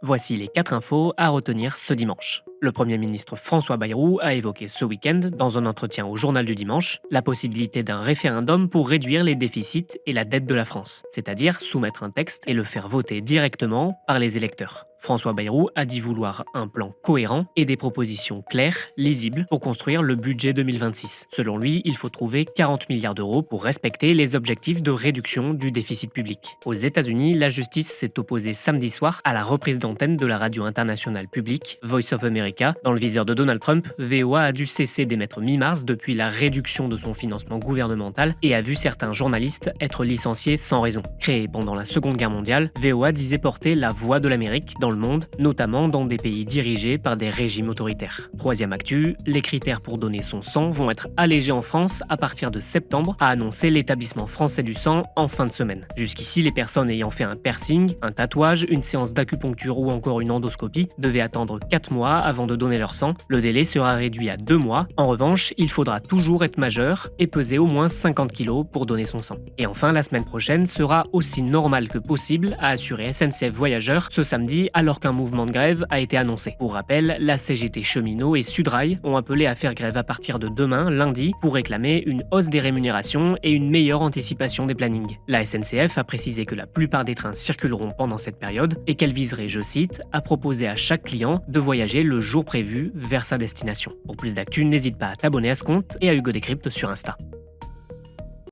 Voici les 4 infos à retenir ce dimanche. Le Premier ministre François Bayrou a évoqué ce week-end, dans un entretien au Journal du Dimanche, la possibilité d'un référendum pour réduire les déficits et la dette de la France, c'est-à-dire soumettre un texte et le faire voter directement par les électeurs. François Bayrou a dit vouloir un plan cohérent et des propositions claires, lisibles, pour construire le budget 2026. Selon lui, il faut trouver 40 milliards d'euros pour respecter les objectifs de réduction du déficit public. Aux États-Unis, la justice s'est opposée samedi soir à la reprise d'antenne de la radio internationale publique Voice of America. Dans le viseur de Donald Trump, VOA a dû cesser d'émettre mi-mars depuis la réduction de son financement gouvernemental et a vu certains journalistes être licenciés sans raison. Créée pendant la Seconde Guerre mondiale, VOA disait porter la voix de l'Amérique dans le monde, notamment dans des pays dirigés par des régimes autoritaires. Troisième actu, les critères pour donner son sang vont être allégés en France à partir de septembre, a annoncé l'établissement français du sang en fin de semaine. Jusqu'ici, les personnes ayant fait un piercing, un tatouage, une séance d'acupuncture ou encore une endoscopie devaient attendre 4 mois avant de donner leur sang. Le délai sera réduit à 2 mois. En revanche, il faudra toujours être majeur et peser au moins 50 kg pour donner son sang. Et enfin, la semaine prochaine sera aussi normale que possible, a assuré SNCF Voyageurs ce samedi alors qu'un mouvement de grève a été annoncé. Pour rappel, la CGT Cheminots et Sudrail ont appelé à faire grève à partir de demain, lundi, pour réclamer une hausse des rémunérations et une meilleure anticipation des plannings. La SNCF a précisé que la plupart des trains circuleront pendant cette période et qu'elle viserait, je cite, à proposer à chaque client de voyager le jour prévu vers sa destination. Pour plus d'actu, n'hésite pas à t'abonner à ce compte et à Hugo Décrypte sur Insta.